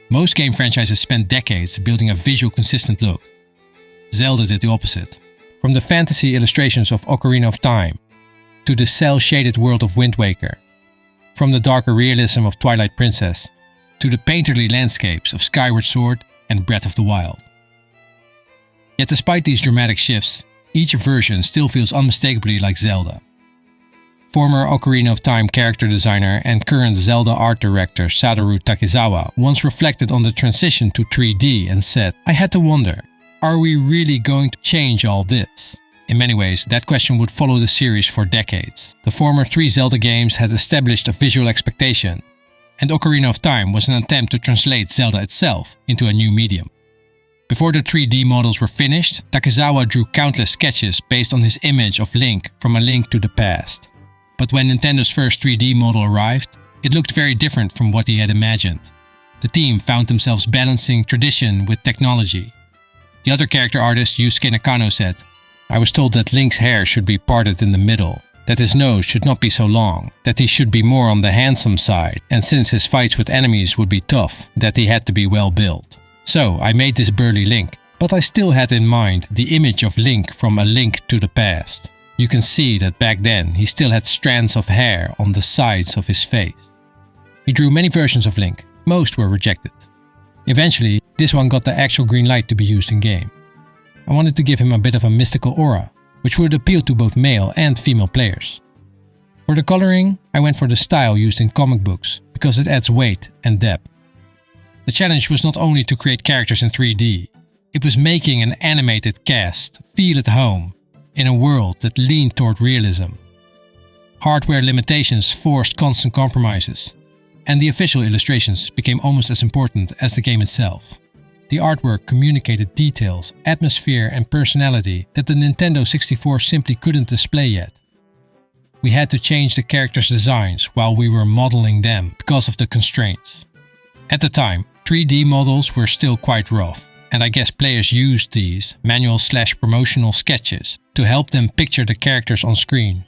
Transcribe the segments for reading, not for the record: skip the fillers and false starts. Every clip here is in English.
Most game franchises spend decades building a visual consistent look. Zelda did the opposite. From the fantasy illustrations of Ocarina of Time, to the cel-shaded world of Wind Waker, from the darker realism of Twilight Princess, to the painterly landscapes of Skyward Sword and Breath of the Wild. Yet despite these dramatic shifts, each version still feels unmistakably like Zelda. Former Ocarina of Time character designer and current Zelda art director Satoru Takizawa once reflected on the transition to 3D and said, "I had to wonder, are we really going to change all this?" In many ways, that question would follow the series for decades. The former 3 Zelda games had established a visual expectation, and Ocarina of Time was an attempt to translate Zelda itself into a new medium. Before the 3D models were finished, Takizawa drew countless sketches based on his image of Link from A Link to the Past. But when Nintendo's first 3D model arrived, it looked very different from what he had imagined. The team found themselves balancing tradition with technology. The other character artist, Yusuke Nakano, said, "I was told that Link's hair should be parted in the middle, that his nose should not be so long, that he should be more on the handsome side, and since his fights with enemies would be tough, that he had to be well built. So I made this burly Link, but I still had in mind the image of Link from A Link to the Past. You can see that back then he still had strands of hair on the sides of his face." He drew many versions of Link, most were rejected. Eventually, this one got the actual green light to be used in-game. I wanted to give him a bit of a mystical aura, which would appeal to both male and female players. For the coloring, I went for the style used in comic books, because it adds weight and depth. The challenge was not only to create characters in 3D, it was making an animated cast feel at home in a world that leaned toward realism. Hardware limitations forced constant compromises, and the official illustrations became almost as important as the game itself. The artwork communicated details, atmosphere and personality that the Nintendo 64 simply couldn't display yet. We had to change the characters' designs while we were modeling them because of the constraints. At the time, 3D models were still quite rough, and I guess players used these manual/promotional sketches to help them picture the characters on screen.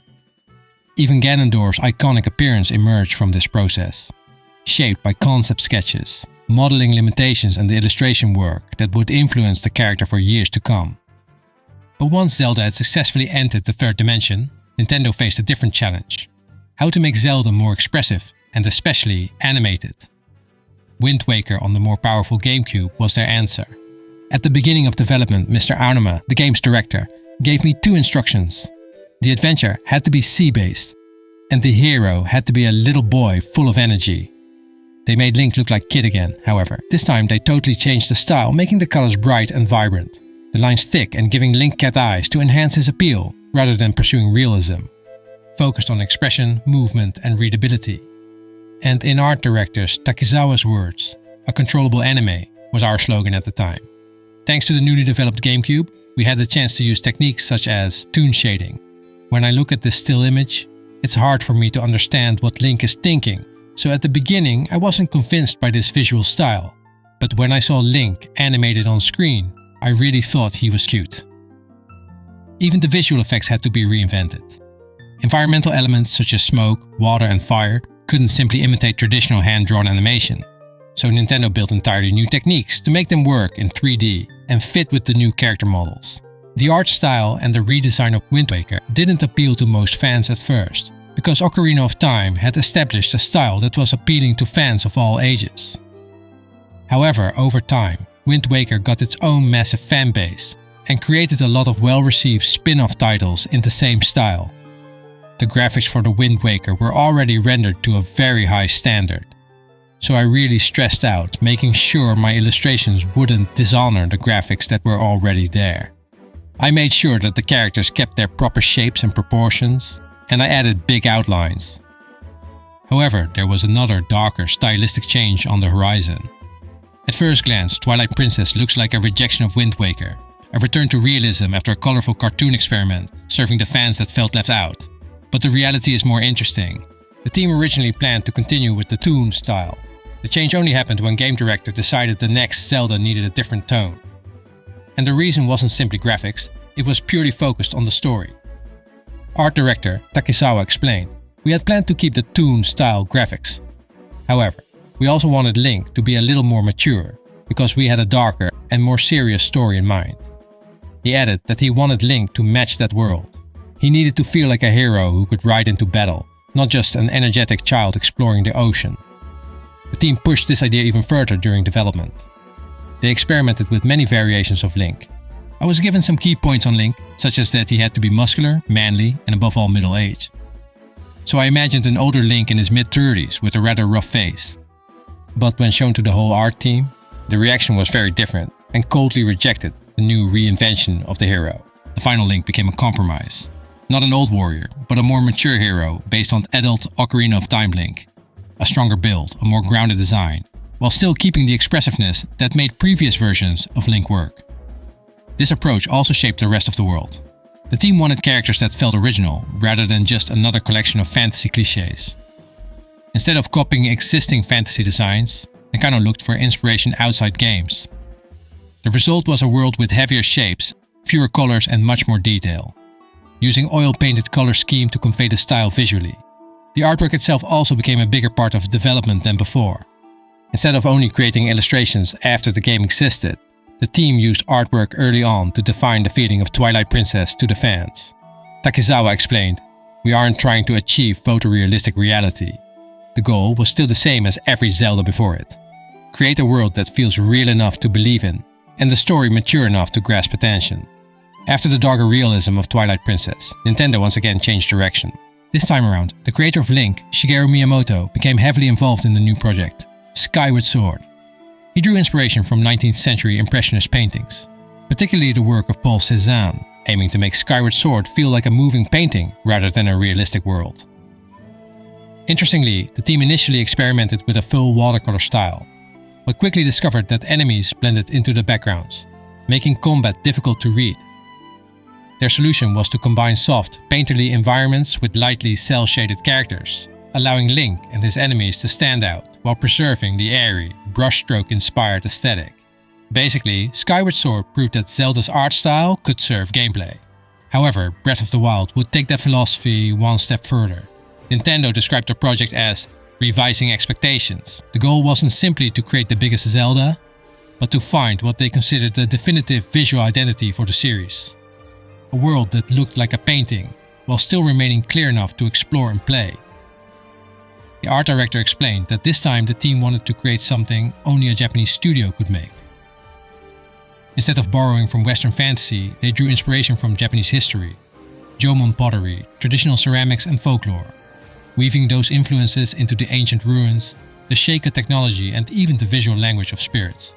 Even Ganondorf's iconic appearance emerged from this process, shaped by concept sketches, modeling limitations and the illustration work that would influence the character for years to come. But once Zelda had successfully entered the third dimension, Nintendo faced a different challenge: how to make Zelda more expressive and especially animated. Wind Waker on the more powerful GameCube was their answer. At the beginning of development, Mr. Aonuma, the game's director, gave me 2 instructions. The adventure had to be sea-based, and the hero had to be a little boy full of energy. They made Link look like Kid again, however. This time they totally changed the style, making the colors bright and vibrant, the lines thick and giving Link cat eyes to enhance his appeal, rather than pursuing realism. Focused on expression, movement and readability. And in art directors Takizawa's words, "A controllable anime" was our slogan at the time. Thanks to the newly developed GameCube, we had the chance to use techniques such as toon shading. When I look at this still image, it's hard for me to understand what Link is thinking, so at the beginning I wasn't convinced by this visual style. But when I saw Link animated on screen, I really thought he was cute. Even the visual effects had to be reinvented. Environmental elements such as smoke, water and fire couldn't simply imitate traditional hand-drawn animation. So Nintendo built entirely new techniques to make them work in 3D and fit with the new character models. The art style and the redesign of Wind Waker didn't appeal to most fans at first, because Ocarina of Time had established a style that was appealing to fans of all ages. However, over time, Wind Waker got its own massive fan base and created a lot of well-received spin-off titles in the same style. The graphics for the Wind Waker were already rendered to a very high standard, so I really stressed out making sure my illustrations wouldn't dishonor the graphics that were already there. I made sure that the characters kept their proper shapes and proportions, and I added big outlines. However, there was another darker stylistic change on the horizon. At first glance, Twilight Princess looks like a rejection of Wind Waker, a return to realism after a colorful cartoon experiment, serving the fans that felt left out. But the reality is more interesting. The team originally planned to continue with the toon style. The change only happened when game director decided the next Zelda needed a different tone. And the reason wasn't simply graphics, it was purely focused on the story. Art director Takizawa explained, "We had planned to keep the toon style graphics. However, We also wanted Link to be a little more mature, because we had a darker and more serious story in mind. He added that he wanted Link to match that world. He needed to feel like a hero who could ride into battle, not just an energetic child exploring the ocean. The team pushed this idea even further during development. They experimented with many variations of Link. I was given some key points on Link, such as that he had to be muscular, manly, and above all middle-aged. So I imagined an older Link in his mid-30s with a rather rough face. But when shown to the whole art team, the reaction was very different and coldly rejected the new reinvention of the hero. The final Link became a compromise. Not an old warrior, but a more mature hero based on adult Ocarina of Time Link. A stronger build, a more grounded design, while still keeping the expressiveness that made previous versions of Link work. This approach also shaped the rest of the world. The team wanted characters that felt original, rather than just another collection of fantasy cliches. Instead of copying existing fantasy designs, Nakano looked for inspiration outside games. The result was a world with heavier shapes, fewer colors and much more detail, using oil-painted color scheme to convey the style visually. The artwork itself also became a bigger part of development than before. Instead of only creating illustrations after the game existed, the team used artwork early on to define the feeling of Twilight Princess to the fans. Takizawa explained, "We aren't trying to achieve photorealistic reality. The goal was still the same as every Zelda before it. Create a world that feels real enough to believe in, and the story mature enough to grasp attention." After the darker realism of Twilight Princess, Nintendo once again changed direction. This time around, the creator of Link, Shigeru Miyamoto, became heavily involved in the new project, Skyward Sword. He drew inspiration from 19th century Impressionist paintings, particularly the work of Paul Cézanne, aiming to make Skyward Sword feel like a moving painting rather than a realistic world. Interestingly, the team initially experimented with a full watercolor style, but quickly discovered that enemies blended into the backgrounds, making combat difficult to read. Their solution was to combine soft, painterly environments with lightly cel-shaded characters, allowing Link and his enemies to stand out while preserving the airy, brushstroke-inspired aesthetic. Basically, Skyward Sword proved that Zelda's art style could serve gameplay. However, Breath of the Wild would take that philosophy one step further. Nintendo described the project as revising expectations. The goal wasn't simply to create the biggest Zelda, but to find what they considered the definitive visual identity for the series. A world that looked like a painting, while still remaining clear enough to explore and play. The art director explained that this time the team wanted to create something only a Japanese studio could make. Instead of borrowing from Western fantasy, they drew inspiration from Japanese history, Jomon pottery, traditional ceramics and folklore, weaving those influences into the ancient ruins, the Sheikah technology and even the visual language of spirits.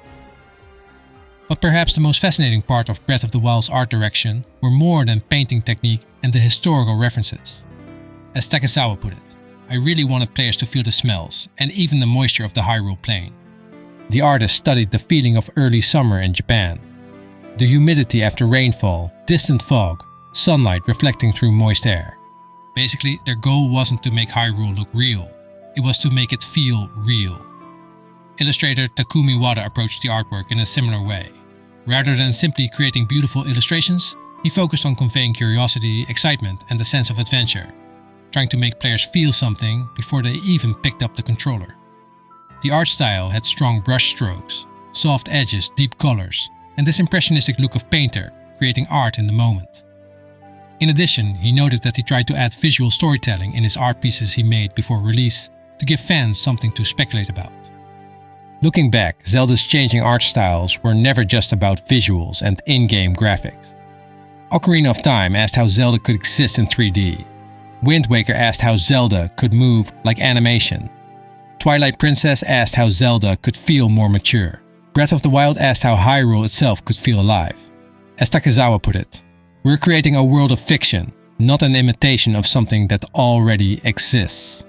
But perhaps the most fascinating part of Breath of the Wild's art direction were more than painting technique and the historical references. As Takizawa put it, "I really wanted players to feel the smells and even the moisture of the Hyrule plain." The artist studied the feeling of early summer in Japan, the humidity after rainfall, distant fog, sunlight reflecting through moist air. Basically, their goal wasn't to make Hyrule look real, it was to make it feel real. Illustrator Takumi Wada approached the artwork in a similar way. Rather than simply creating beautiful illustrations, he focused on conveying curiosity, excitement, and a sense of adventure, trying to make players feel something before they even picked up the controller. The art style had strong brush strokes, soft edges, deep colors, and this impressionistic look of painter, creating art in the moment. In addition, he noted that he tried to add visual storytelling in his art pieces he made before release to give fans something to speculate about. Looking back, Zelda's changing art styles were never just about visuals and in-game graphics. Ocarina of Time asked how Zelda could exist in 3D. Wind Waker asked how Zelda could move like animation. Twilight Princess asked how Zelda could feel more mature. Breath of the Wild asked how Hyrule itself could feel alive. As Takizawa put it, "We're creating a world of fiction, not an imitation of something that already exists."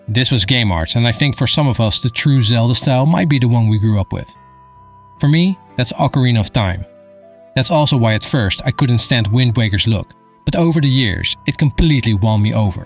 This was game arts, and I think for some of us the true Zelda style might be the one we grew up with. For me, that's Ocarina of Time. That's also why at first I couldn't stand Wind Waker's look, but over the years it completely won me over.